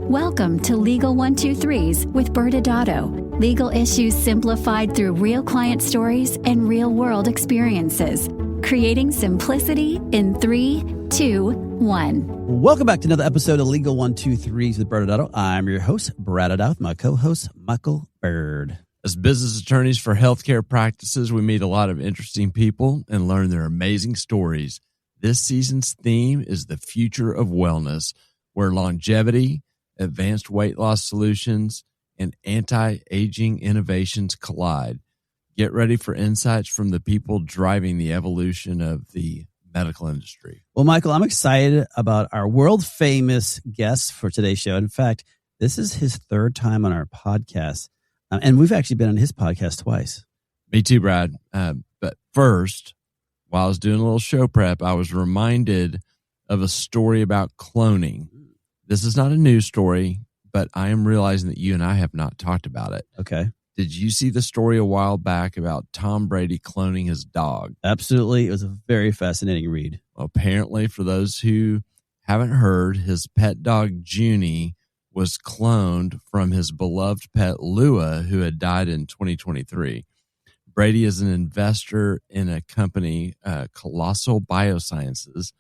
Welcome to Legal 123s with ByrdAdatto. Legal issues simplified through real client stories and real-world experiences. Creating simplicity in 3, 2, 1. Welcome back to another episode of Legal 123s with ByrdAdatto. I'm your host, ByrdAdatto, with my co-host, Michael Byrd. As business attorneys for healthcare practices, we meet a lot of interesting people and learn their amazing stories. This season's theme is the future of wellness, where longevity, advanced weight loss solutions, and anti-aging innovations collide. Get ready for insights from the people driving the evolution of the medical industry. Well, Michael, I'm excited about our world-famous guest for today's show. In fact, this is his third time on our podcast, and we've actually been on his podcast twice. Me too, Brad. But first, while I was doing a little show prep, I was reminded of a story about cloning. This is not a news story, but I am realizing that you and I have not talked about it. Okay. Did you see the story a while back about Tom Brady cloning his dog? Absolutely. It was a very fascinating read. Well, apparently, for those who haven't heard, his pet dog, Junie, was cloned from his beloved pet, Lua, who had died in 2023. Brady is an investor in a company, Colossal Biosciences,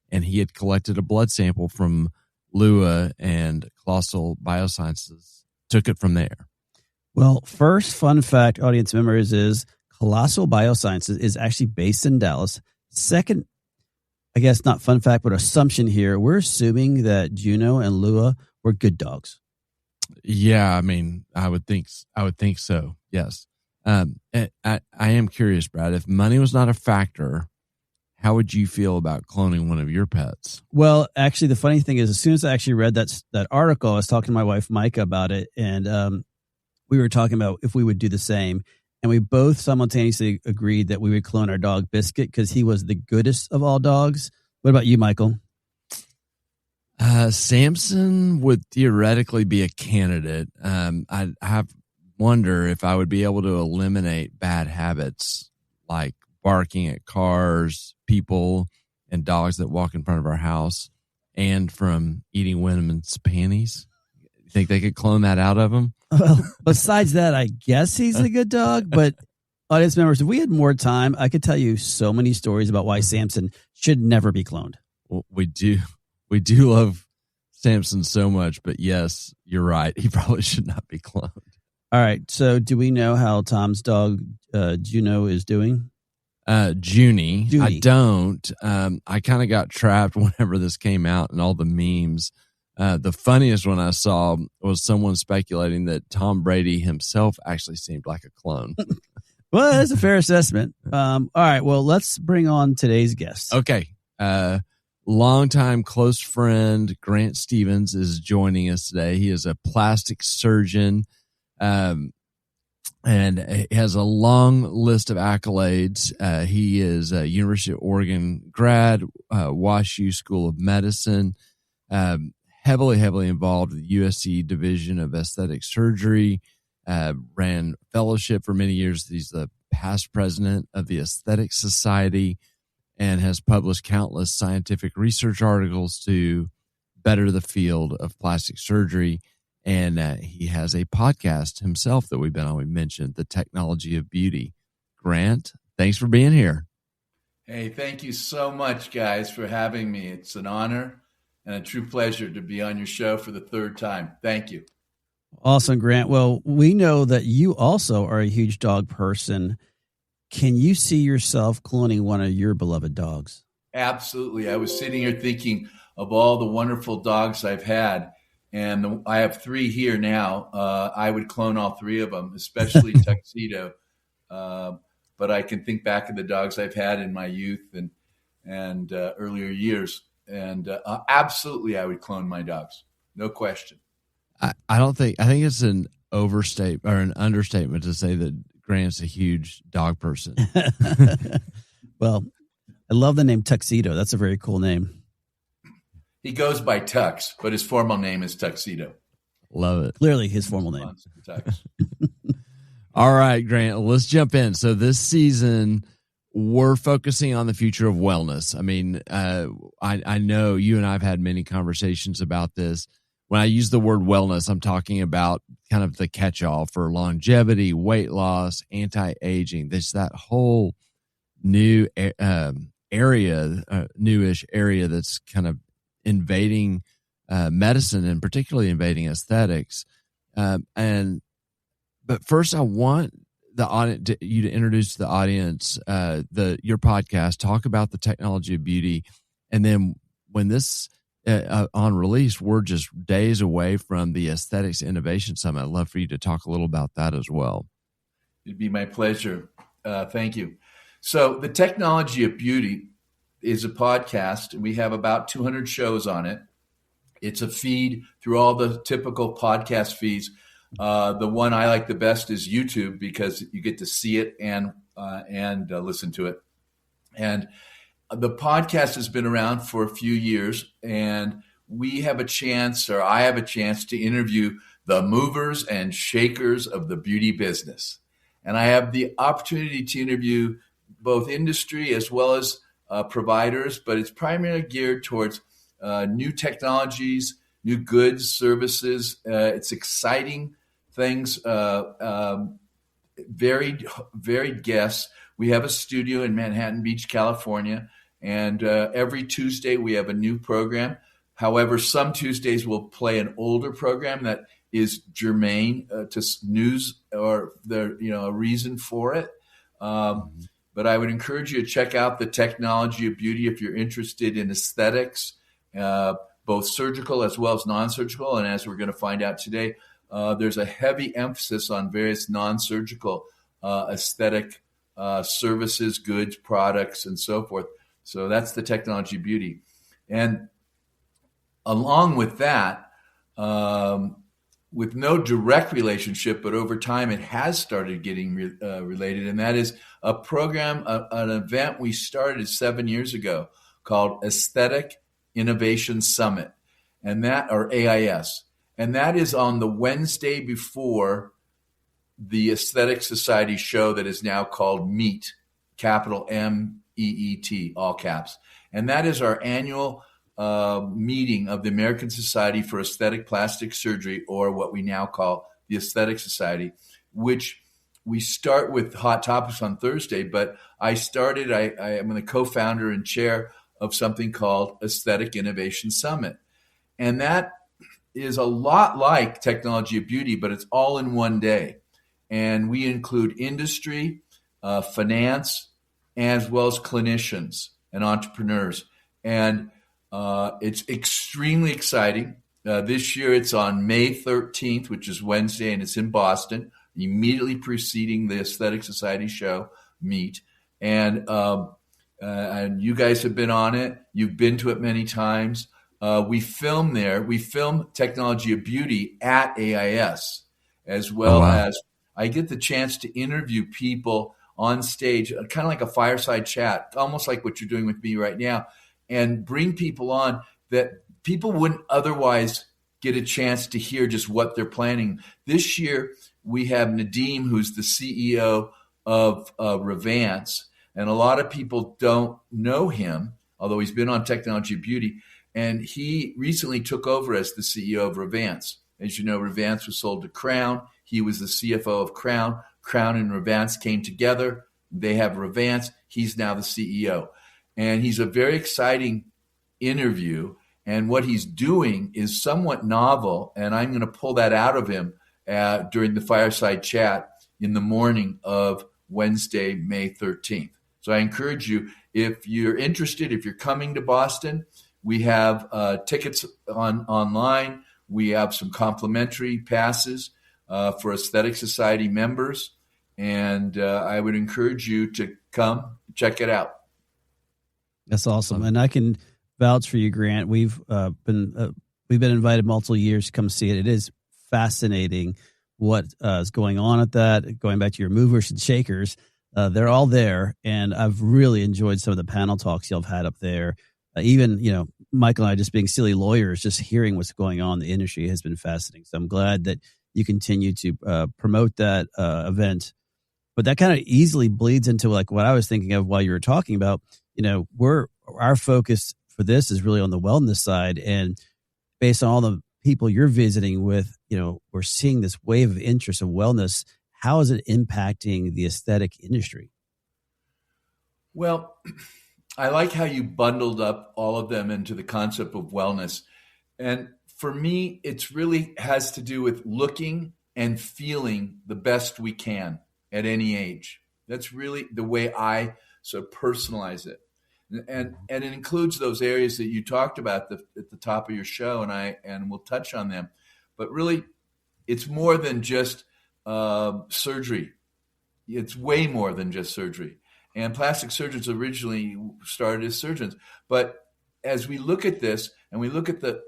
and he had collected a blood sample from Lua, and Colossal Biosciences took it from there. Well, first fun fact, audience members, is Colossal Biosciences is actually based in Dallas. Second, I guess not fun fact, but assumption here, we're assuming that Juno and Lua were good dogs. Yeah, I mean, I would think so. Yes. I am curious, Brad, if money was not a factor, how would you feel about cloning one of your pets? Well, actually, the funny thing is, as soon as I actually read that article, I was talking to my wife, Micah, about it, and we were talking about if we would do the same. And we both simultaneously agreed that we would clone our dog, Biscuit, because he was the goodest of all dogs. What about you, Michael? Samson would theoretically be a candidate. I wonder if I would be able to eliminate bad habits like barking at cars, people, and dogs that walk in front of our house, and from eating women's panties. You think they could clone that out of him? Well, besides that, I guess he's a good dog. But audience members, if we had more time, I could tell you so many stories about why Samson should never be cloned. Well, we do love Samson so much, but yes, you're right. He probably should not be cloned. All right. So do we know how Tom's dog, Juno, is doing? Junie. I don't. I kind of got trapped whenever this came out and all the memes. The funniest one I saw was someone speculating that Tom Brady himself actually seemed like a clone. Well, that's a fair assessment. All right. Well, let's bring on today's guest. Okay. Longtime close friend Grant Stevens is joining us today. He is a plastic surgeon. And he has a long list of accolades. He is a University of Oregon grad, WashU School of Medicine, heavily involved with the USC Division of Aesthetic Surgery, ran fellowship for many years. He's the past president of the Aesthetic Society and has published countless scientific research articles to better the field of plastic surgery. And he has a podcast himself that we've been on. We mentioned The Technology of Beauty. Grant, thanks for being here. Hey, thank you so much, guys, for having me. It's an honor and a true pleasure to be on your show for the third time. Thank you. Awesome, Grant. Well, we know that you also are a huge dog person. Can you see yourself cloning one of your beloved dogs? Absolutely. I was sitting here thinking of all the wonderful dogs I've had. And I have 3 here now. I would clone all 3 of them, especially Tuxedo. But I can think back of the dogs I've had in my youth and earlier years. And absolutely, I would clone my dogs. No question. I think it's an overstatement or an understatement to say that Grant's a huge dog person. Well, I love the name Tuxedo. That's a very cool name. He goes by Tux, but his formal name is Tuxedo. Love it. Clearly his formal name. Tux. All right, Grant, let's jump in. So this season, we're focusing on the future of wellness. I mean, I know you and I have had many conversations about this. when I use the word wellness, I'm talking about kind of the catch-all for longevity, weight loss, anti-aging. There's that whole new area, newish area that's kind of invading medicine and particularly invading aesthetics. But first, I want the audience, you to introduce the audience your podcast, talk about the technology of beauty, and then when this on release, we're just days away from the Aesthetics Innovation Summit. I'd love for you to talk a little about that as well. It'd be my pleasure. Thank you. So the Technology of Beauty is a podcast. We have about 200 shows on it. It's a feed through all the typical podcast feeds. The one I like the best is YouTube because you get to see it and listen to it. And the podcast has been around for a few years, and we have a chance, or I have a chance, to interview the movers and shakers of the beauty business. And I have the opportunity to interview both industry as well as providers, but it's primarily geared towards new technologies, new goods, services. It's exciting things, varied guests. We have a studio in Manhattan Beach, California, and every Tuesday we have a new program. However, some Tuesdays we'll play an older program that is germane to news or a reason for it. But I would encourage you to check out the Technology of Beauty if you're interested in aesthetics, both surgical as well as non-surgical. And as we're going to find out today, there's a heavy emphasis on various non-surgical aesthetic services, goods, products, and so forth. So that's the Technology of Beauty. And along with that, with no direct relationship, but over time it has started getting related, and that is a program, an event we started 7 years ago called Aesthetic Innovation Summit, and that, or AIS, and that is on the Wednesday before the Aesthetic Society show that is now called MEET, capital MEET, all caps, and that is our annual meeting of the American Society for Aesthetic Plastic Surgery, or what we now call the Aesthetic Society, which we start with hot topics on Thursday. But I am the co-founder and chair of something called Aesthetic Innovation Summit. And that is a lot like Technology of Beauty, but it's all in one day. And we include industry, finance, as well as clinicians and entrepreneurs. And it's extremely exciting. This year it's on May 13th, which is Wednesday, and it's in Boston, immediately preceding the Aesthetic Society show, MEET. And you guys have been on it. You've been to it many times. We film there. We film Technology of Beauty at AIS, as well as I get the chance to interview people on stage, kind of like a fireside chat, almost like what you're doing with me right now, and bring people on that people wouldn't otherwise get a chance to hear just what they're planning. This year, we have Nadeem, who's the CEO of Revance, and a lot of people don't know him, although he's been on Technology of Beauty, and he recently took over as the CEO of Revance. As you know, Revance was sold to Crown. He was the CFO of Crown. Crown and Revance came together. They have Revance. He's now the CEO. And he's a very exciting interview. And what he's doing is somewhat novel. And I'm going to pull that out of him during the fireside chat in the morning of Wednesday, May 13th. So I encourage you, if you're interested, if you're coming to Boston, we have tickets online. We have some complimentary passes for Aesthetic Society members. And I would encourage you to come check it out. That's awesome. And I can vouch for you, Grant. We've been invited multiple years to come see it. It is fascinating what is going on at that. Going back to your movers and shakers, they're all there. And I've really enjoyed some of the panel talks y'all have had up there. Even, Michael and I just being silly lawyers, just hearing what's going on in the industry has been fascinating. So I'm glad that you continue to promote that event. But that kind of easily bleeds into like what I was thinking of while you were talking about. Our focus for this is really on the wellness side, and based on all the people you're visiting with, we're seeing this wave of interest in wellness. How is it impacting the aesthetic industry? Well, I like how you bundled up all of them into the concept of wellness. And for me, it's really has to do with looking and feeling the best we can at any age. That's really the way I sort of personalize it. And it includes those areas that you talked about at the top of your show, and we'll touch on them. But really, it's more than just surgery. It's way more than just surgery. And plastic surgeons originally started as surgeons. But as we look at this and we look at the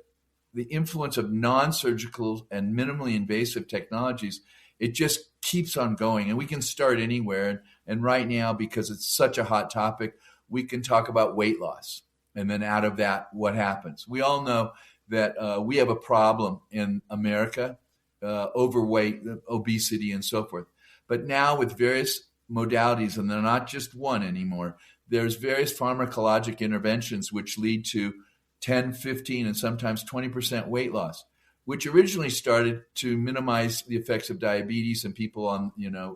influence of non-surgical and minimally invasive technologies, it just keeps on going. And we can start anywhere. And right now, because it's such a hot topic, we can talk about weight loss. And then out of that, what happens? We all know that we have a problem in America, overweight, obesity, and so forth. But now with various modalities, and they're not just one anymore, there's various pharmacologic interventions which lead to 10, 15, and sometimes 20% weight loss, which originally started to minimize the effects of diabetes and people on,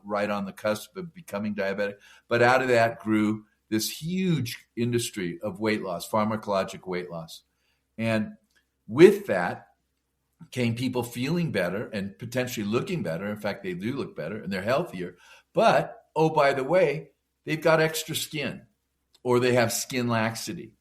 right on the cusp of becoming diabetic. But out of that grew this huge industry of weight loss, pharmacologic weight loss. And with that came people feeling better and potentially looking better. In fact, they do look better and they're healthier. But, oh, by the way, they've got extra skin, or they have skin laxity,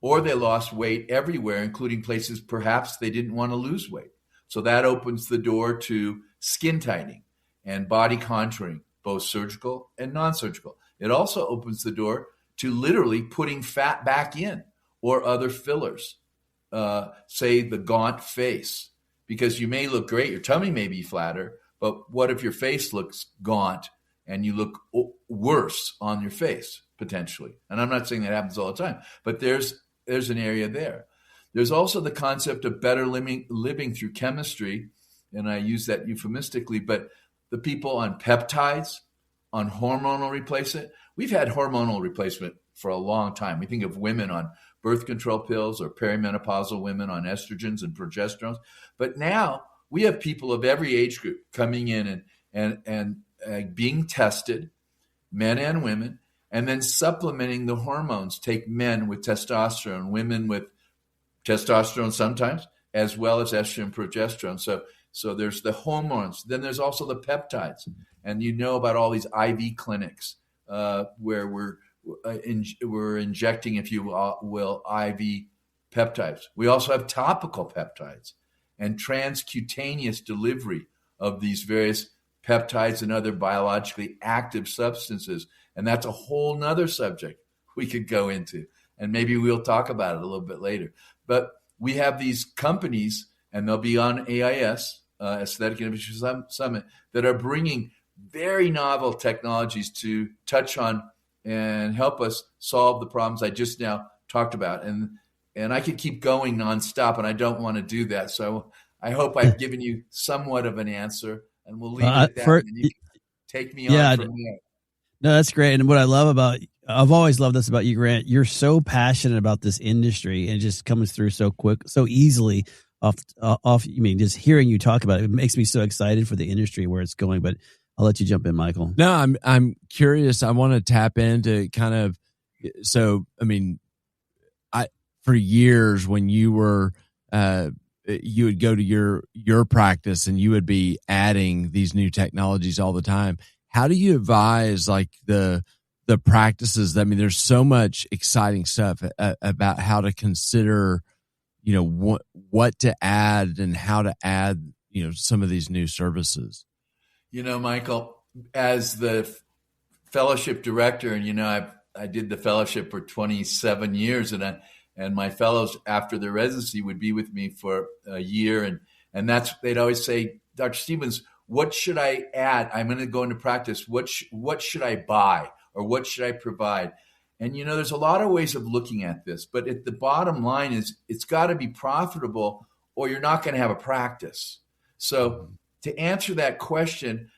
or they lost weight everywhere, including places perhaps they didn't want to lose weight. So that opens the door to skin tightening and body contouring, both surgical and non-surgical. It also opens the door to literally putting fat back in, or other fillers, say the gaunt face, because you may look great, your tummy may be flatter, but what if your face looks gaunt and you look worse on your face, potentially? And I'm not saying that happens all the time, but there's an area there. There's also the concept of better living through chemistry, and I use that euphemistically, but the people on peptides, on hormonal replacement. We've had hormonal replacement for a long time. We think of women on birth control pills, or perimenopausal women on estrogens and progesterones. But now we have people of every age group coming in and being tested, men and women, and then supplementing the hormones. Take men with testosterone, women with testosterone sometimes, as well as estrogen and progesterone. So there's the hormones. Then there's also the peptides. And about all these IV clinics where we're injecting, if you will, IV peptides. We also have topical peptides and transcutaneous delivery of these various peptides and other biologically active substances. And that's a whole nother subject we could go into. And maybe we'll talk about it a little bit later. But we have these companies, and they'll be on AIS, Aesthetic Innovation Summit, that are bringing very novel technologies to touch on and help us solve the problems I just now talked about. And I could keep going nonstop, and I don't want to do that. So I hope I've given you somewhat of an answer, and we'll leave it at that. And you can take me on from there. No, that's great. And what I've always loved this about you, Grant. You're so passionate about this industry, and it just comes through so quick, so easily off. Just hearing you talk about it makes me so excited for the industry, where it's going. But I'll let you jump in, Michael. No, I'm curious. I want to tap into for years when you were, you would go to your practice and you would be adding these new technologies all the time. How do you advise the practices? I mean, there's so much exciting stuff about how to consider, what to add and how to add, some of these new services. Michael, as the fellowship director, and I did the fellowship for 27 years, and my fellows after their residency would be with me for a year, and they'd always say, Dr. Stevens, what should I add? I'm going to go into practice. What should I buy, or what should I provide? And there's a lot of ways of looking at this, but at the bottom line is it's got to be profitable, or you're not going to have a practice. So to answer that question,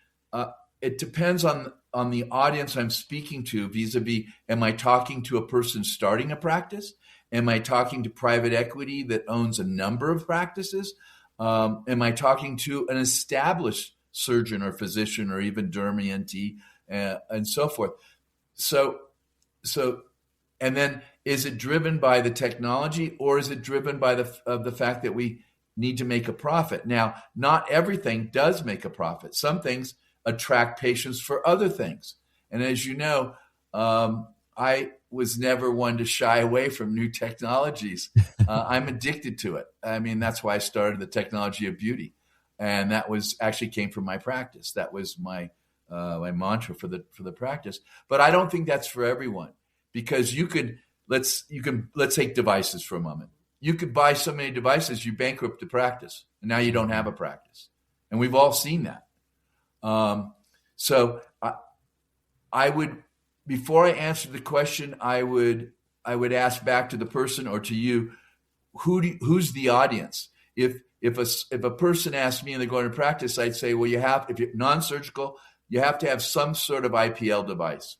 it depends on the audience I'm speaking to, vis-a-vis, am I talking to a person starting a practice? Am I talking to private equity that owns a number of practices? Am I talking to an established surgeon or physician or even derm ENT and so forth? So, and then is it driven by the technology, or is it driven by the fact that we need to make a profit? Now, not everything does make a profit. Some things attract patients for other things. And as you know, I was never one to shy away from new technologies. I'm addicted to it. I mean, that's why I started the technology of beauty. And that was actually came from my practice. That was my mantra for the practice. But I don't think that's for everyone, because let's take devices for a moment. You could buy so many devices, you bankrupt the practice, and now you don't have a practice. And we've all seen that. So I would, before I answer the question, I would ask back to the person or to you, who's the audience? If a person asks me and they're going to practice, I'd say, well, if you're non-surgical, you have to have some sort of IPL device.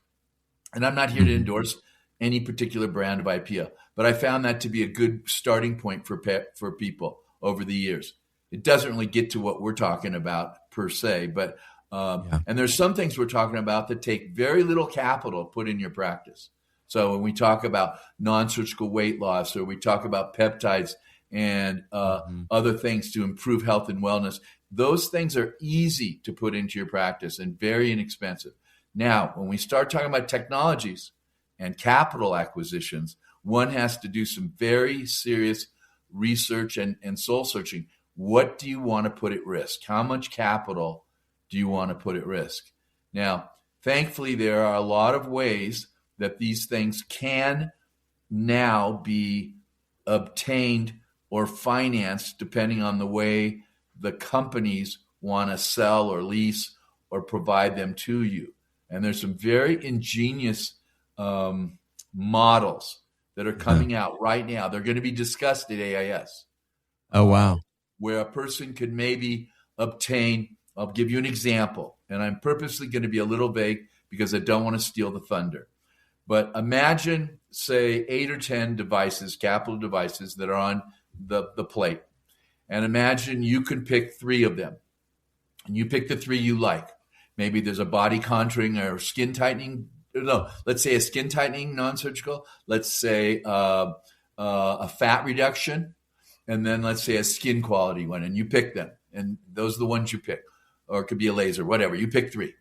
And I'm not here to endorse any particular brand of IPL, but I found that to be a good starting point for people over the years. It doesn't really get to what we're talking about per se, but and there's some things we're talking about that take very little capital put in your practice. So when we talk about non-surgical weight loss, or we talk about peptides and other things to improve health and wellness, those things are easy to put into your practice and very inexpensive. Now, when we start talking about technologies and capital acquisitions, one has to do some very serious research and soul searching. What do you want to put at risk? How much capital do you want to put at risk? Now, thankfully, there are a lot of ways that these things can now be obtained or financed depending on the way the companies want to sell or lease or provide them to you. And there's some very ingenious models that are coming out right now. They're going to be discussed at AIS. Oh, wow. Where a person could maybe obtain, I'll give you an example, and I'm purposely going to be a little vague because I don't want to steal the thunder. But imagine, say, 8 or 10 devices, capital devices that are on the plate. And imagine you can pick 3 of them. And you pick the 3 you like. Maybe there's a body contouring or skin tightening. No, let's say a skin tightening non-surgical. Let's say a fat reduction. And then let's say a skin quality one. And you pick them. And those are the ones you pick. Or it could be a laser, whatever. You pick 3.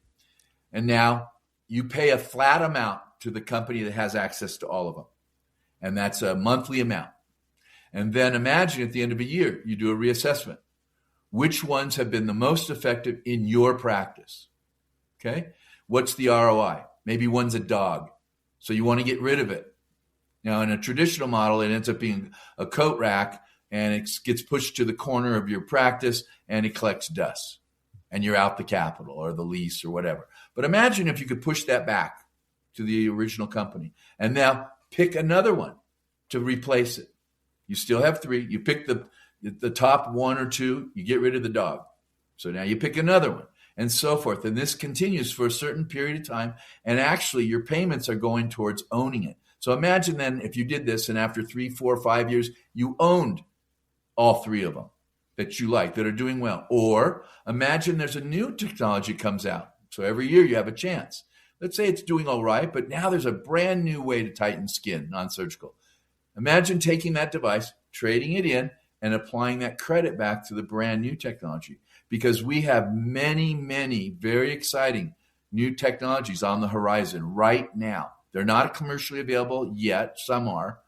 And now you pay a flat amount to the company that has access to all of them. And that's a monthly amount. And then imagine at the end of a year, you do a reassessment. Which ones have been the most effective in your practice? Okay? What's the ROI? Maybe one's a dog. So you want to get rid of it. Now, in a traditional model, it ends up being a coat rack, and it gets pushed to the corner of your practice, and it collects dust. And you're out the capital or the lease or whatever. But imagine if you could push that back to the original company and now pick another one to replace it. You still have 3. You pick the top 1 or 2. You get rid of the dog. So now you pick another one and so forth. And this continues for a certain period of time. And actually your payments are going towards owning it. So imagine then if you did this and after 3, 4, 5 years, you owned all 3 of them that you like, that are doing well. Or imagine there's a new technology comes out. So every year you have a chance. Let's say it's doing all right, but now there's a brand new way to tighten skin, non-surgical. Imagine taking that device, trading it in, and applying that credit back to the brand new technology. Because we have many, many very exciting new technologies on the horizon right now. They're not commercially available yet. Some are.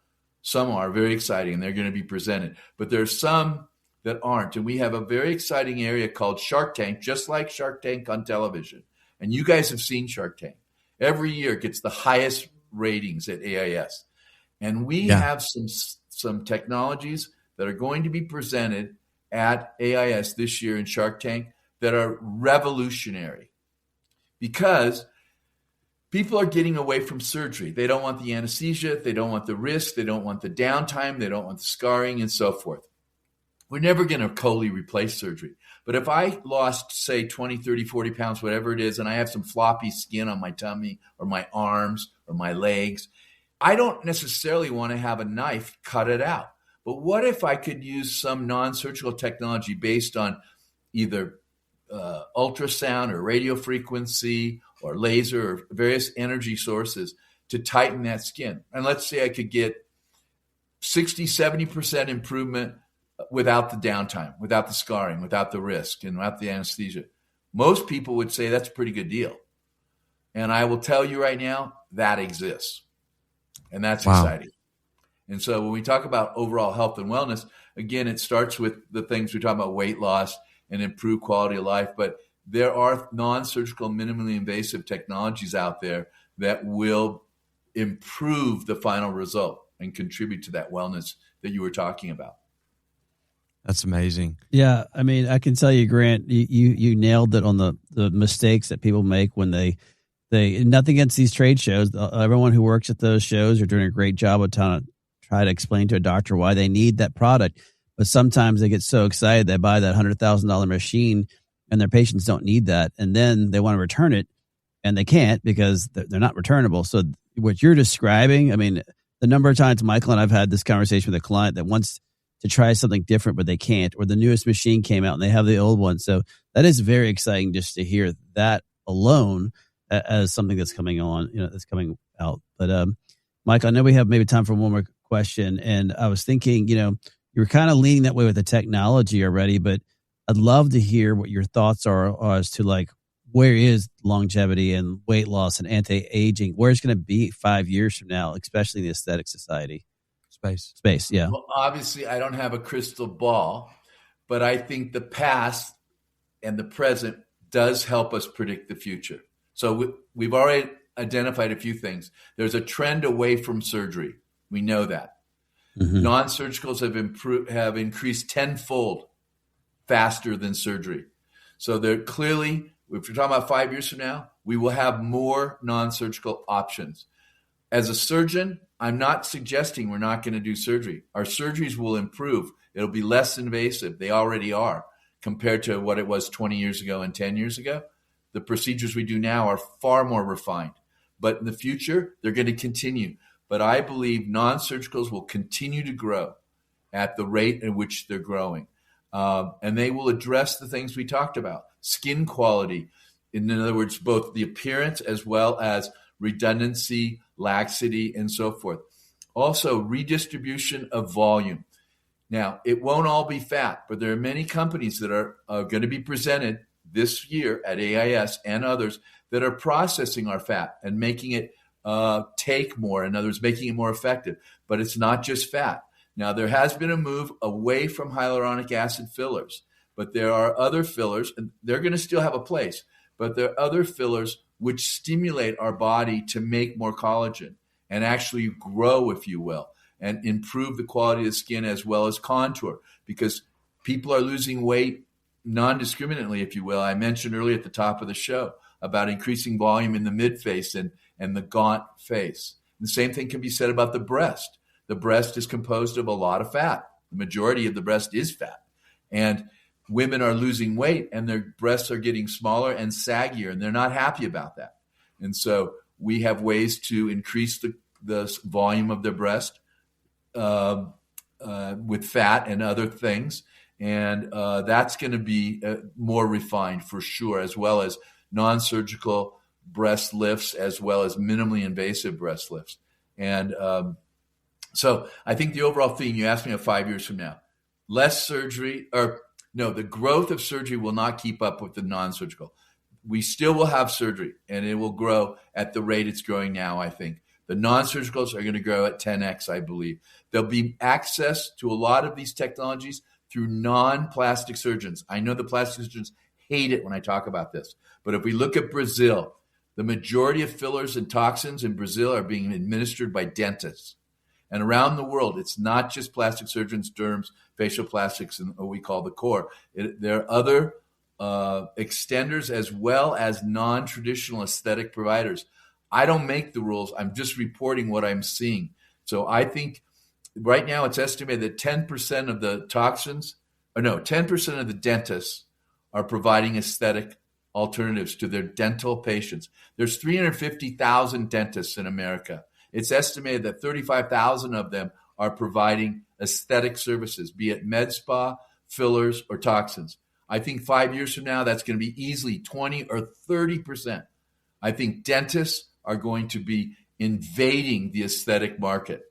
Some are very exciting, and they're going to be presented. But there's some that aren't. And we have a very exciting area called Shark Tank, just like Shark Tank on television. And you guys have seen Shark Tank. Every year it gets the highest ratings at AIS. And we have some technologies that are going to be presented at AIS this year in Shark Tank that are revolutionary. Because people are getting away from surgery. They don't want the anesthesia. They don't want the risk. They don't want the downtime. They don't want the scarring and so forth. We're never going to totally replace surgery. But if I lost, say, 20, 30, 40 pounds, whatever it is, and I have some floppy skin on my tummy or my arms or my legs, I don't necessarily want to have a knife cut it out. but what if I could use some non-surgical technology based on either ultrasound or radio frequency or laser or various energy sources to tighten that skin? And let's say I could get 60, 70% improvement without the downtime, without the scarring, without the risk, and without the anesthesia. Most people would say that's a pretty good deal. And I will tell you right now, that exists. And that's exciting. And so when we talk about overall health and wellness, again, it starts with the things we talk about, weight loss and improved quality of life. But there are non-surgical, minimally invasive technologies out there that will improve the final result and contribute to that wellness that you were talking about. That's amazing. Yeah. I mean, I can tell you, Grant, you nailed it on the mistakes that people make when they nothing against these trade shows. Everyone who works at those shows are doing a great job of try to explain to a doctor why they need that product. But sometimes they get so excited they buy that $100,000 machine and their patients don't need that. And then they want to return it and they can't because they're not returnable. So what you're describing, I mean, the number of times Michael and I've had this conversation with a client that wants to try something different, but they can't, or the newest machine came out and they have the old one. So that is very exciting just to hear that alone as something that's coming on, that's coming out. But Mike, I know we have maybe time for one more question. And I was thinking, you were kind of leaning that way with the technology already, but I'd love to hear what your thoughts are as to like, where is longevity and weight loss and anti-aging? Where it's going to be 5 years from now, especially in the aesthetic society? Space. Yeah. Well, obviously I don't have a crystal ball, but I think the past and the present does help us predict the future. So we've already identified a few things. There's a trend away from surgery. We know that. Mm-hmm. Non-surgicals have increased tenfold faster than surgery. So they're clearly, if you're talking about 5 years from now, we will have more non-surgical options. As a surgeon, I'm not suggesting we're not going to do surgery. Our surgeries will improve. It'll be less invasive. They already are compared to what it was 20 years ago and 10 years ago. The procedures we do now are far more refined. But in the future, they're going to continue. But I believe non-surgicals will continue to grow at the rate in which they're growing. And they will address the things we talked about. Skin quality, in other words, both the appearance as well as redundancy, laxity, and so forth. Also, redistribution of volume. Now, it won't all be fat, but there are many companies that are going to be presented this year at AIS and others that are processing our fat and making it take more, in other words, making it more effective. But it's not just fat. Now, there has been a move away from hyaluronic acid fillers, but there are other fillers, and they're going to still have a place, but there are other fillers which stimulate our body to make more collagen and actually grow, if you will, and improve the quality of the skin as well as contour, because people are losing weight non-discriminately, if you will. I mentioned earlier at the top of the show about increasing volume in the mid-face and the gaunt face. And the same thing can be said about the breast. The breast is composed of a lot of fat. The majority of the breast is fat. And women are losing weight and their breasts are getting smaller and saggier, and they're not happy about that. And so we have ways to increase the volume of their breast with fat and other things. And that's going to be more refined for sure, as well as non-surgical breast lifts, as well as minimally invasive breast lifts. And so I think the overall theme, you asked me of 5 years from now, less surgery, or no, the growth of surgery will not keep up with the non-surgical. We still will have surgery, and it will grow at the rate it's growing now, I think. The non-surgicals are going to grow at 10x, I believe. There'll be access to a lot of these technologies through non-plastic surgeons. I know the plastic surgeons hate it when I talk about this, but if we look at Brazil, the majority of fillers and toxins in Brazil are being administered by dentists. And around the world, it's not just plastic surgeons, derms, facial plastics, and what we call the core. There are other extenders as well as non-traditional aesthetic providers. I don't make the rules. I'm just reporting what I'm seeing. So I think right now it's estimated that 10% of the 10% of the dentists are providing aesthetic alternatives to their dental patients. There's 350,000 dentists in America. It's estimated that 35,000 of them are providing aesthetic services, be it med spa, fillers, or toxins. I think 5 years from now, that's going to be easily 20 or 30%. I think dentists are going to be invading the aesthetic market,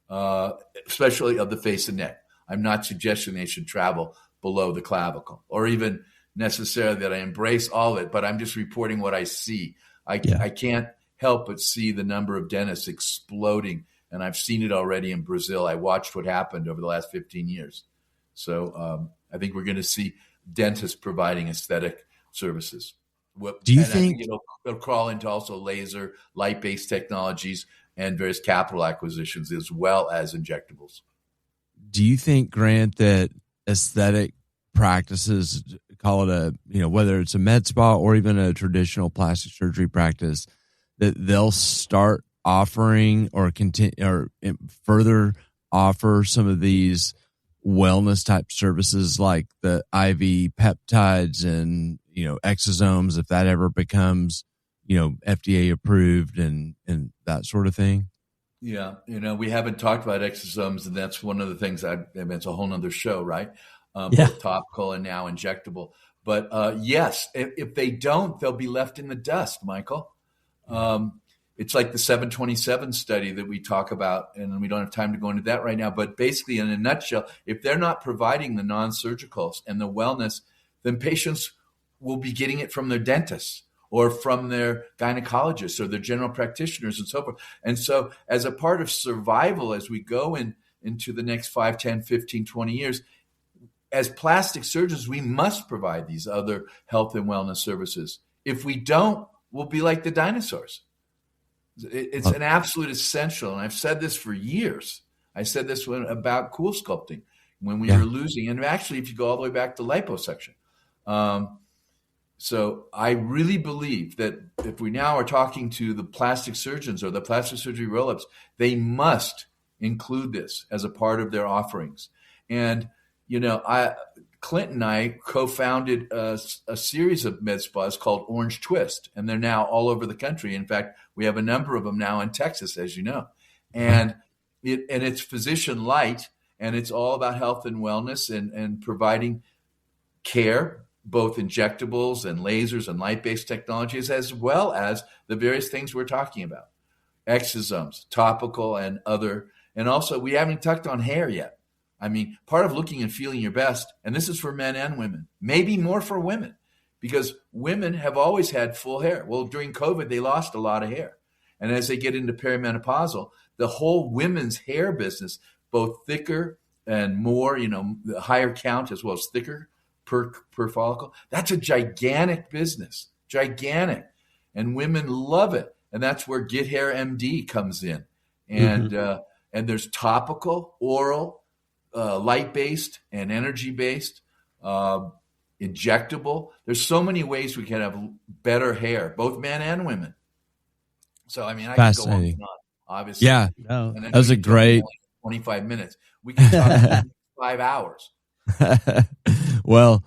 especially of the face and neck. I'm not suggesting they should travel below the clavicle or even necessarily that I embrace all of it, but I'm just reporting what I see. I can't help but see the number of dentists exploding, and I've seen it already in Brazil. I watched what happened over the last 15 years. So I think we're going to see dentists providing aesthetic services. Do you I think it'll crawl into also laser, light-based technologies, and various capital acquisitions as well as injectables? Do you think, Grant, that aesthetic practices, call it whether it's a med spa or even a traditional plastic surgery practice, that they'll start offering or continue or further offer some of these wellness type services like the IV peptides and exosomes, if that ever becomes FDA approved and that sort of thing? Yeah, we haven't talked about exosomes, and that's one of the things it's a whole nother show, right? Both topical and now injectable. But yes, if they don't, they'll be left in the dust, Michael. It's like the 727 study that we talk about, and we don't have time to go into that right now. But basically, in a nutshell, if they're not providing the non-surgicals and the wellness, then patients will be getting it from their dentists or from their gynecologists or their general practitioners and so forth. And so as a part of survival, as we go into the next 5, 10, 15, 20 years, as plastic surgeons, we must provide these other health and wellness services. If we don't, we'll be like the dinosaurs. It's an absolute essential. And I've said this for years. I said this about cool sculpting when we were losing. And actually, if you go all the way back to liposuction. So I really believe that if we now are talking to the plastic surgeons or the plastic surgery roll-ups, they must include this as a part of their offerings. And, Clint and I co-founded a series of med spas called Orange Twist, and they're now all over the country. In fact, we have a number of them now in Texas, as you know. And it's physician light, and it's all about health and wellness and providing care, both injectables and lasers and light-based technologies, as well as the various things we're talking about, exosomes, topical and other. And also, we haven't touched on hair yet. I mean, part of looking and feeling your best, and this is for men and women, maybe more for women, because women have always had full hair. Well, during COVID, they lost a lot of hair. And as they get into perimenopausal, the whole women's hair business, both thicker and more, the higher count as well as thicker per follicle, that's a gigantic business, gigantic. And women love it. And that's where Get Hair MD comes in. And and there's topical, oral, light-based and energy-based, injectable. There's so many ways we can have better hair, both men and women. So, I mean, I can go on and on, obviously. Yeah, that was a great 25 minutes. We can talk 5 hours. Well,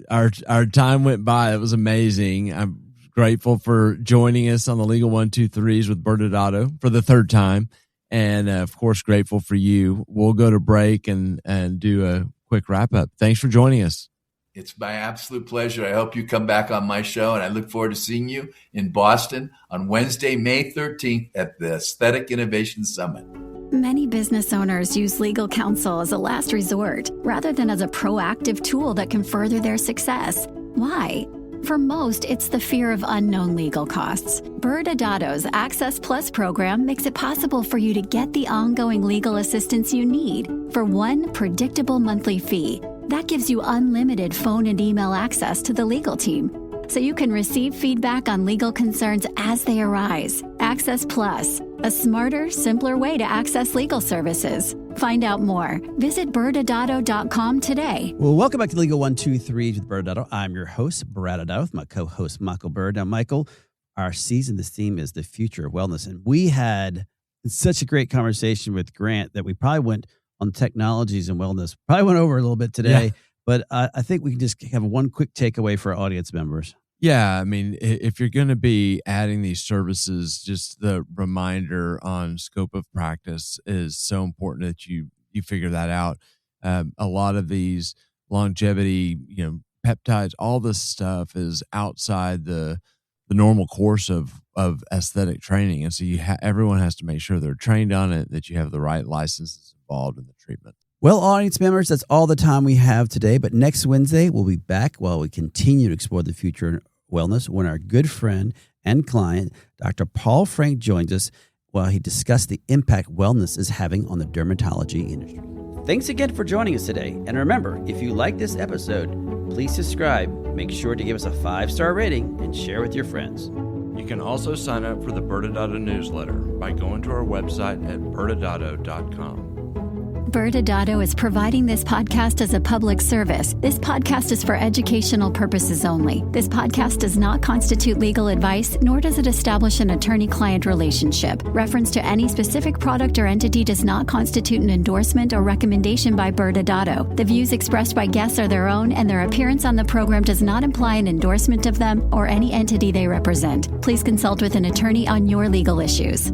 our time went by. It was amazing. I'm grateful for joining us on the Legal 1-2-3s with ByrdAdatto for the third time. And of course, grateful for you. We'll go to break and do a quick wrap up. Thanks for joining us. It's my absolute pleasure. I hope you come back on my show, and I look forward to seeing you in Boston on Wednesday, May 13th at the Aesthetic Innovation Summit. Many business owners use legal counsel as a last resort rather than as a proactive tool that can further their success. Why? For most, it's the fear of unknown legal costs. ByrdAdatto's Access Plus program makes it possible for you to get the ongoing legal assistance you need for one predictable monthly fee. That gives you unlimited phone and email access to the legal team, so you can receive feedback on legal concerns as they arise. Access Plus, a smarter, simpler way to access legal services. Find out more. Visit ByrdAdatto.com today. Well, welcome back to Legal 1-2-3 with ByrdAdatto. I'm your host, ByrdAdatto, with my co-host, Michael Byrd. Now, Michael, this theme is the future of wellness. And we had such a great conversation with Grant that we probably went on technologies and wellness. Probably went over a little bit today, yeah. But I think we can just have one quick takeaway for our audience members. Yeah, I mean, if you're going to be adding these services, just the reminder on scope of practice is so important that you you figure that out. A lot of these longevity, peptides, all this stuff is outside the normal course of aesthetic training. And so everyone has to make sure they're trained on it, that you have the right licenses involved in the treatment. Well, audience members, that's all the time we have today. But next Wednesday, we'll be back while we continue to explore the future of wellness when our good friend and client, Dr. Paul Frank, joins us while he discussed the impact wellness is having on the dermatology industry. Thanks again for joining us today. And remember, if you like this episode, please subscribe, make sure to give us a 5-star rating, and share with your friends. You can also sign up for the ByrdAdatto newsletter by going to our website at ByrdAdatto.com. ByrdAdatto is providing this podcast as a public service. This podcast is for educational purposes only. This podcast does not constitute legal advice, nor does it establish an attorney-client relationship. Reference to any specific product or entity does not constitute an endorsement or recommendation by ByrdAdatto. The views expressed by guests are their own, and their appearance on the program does not imply an endorsement of them or any entity they represent. Please consult with an attorney on your legal issues.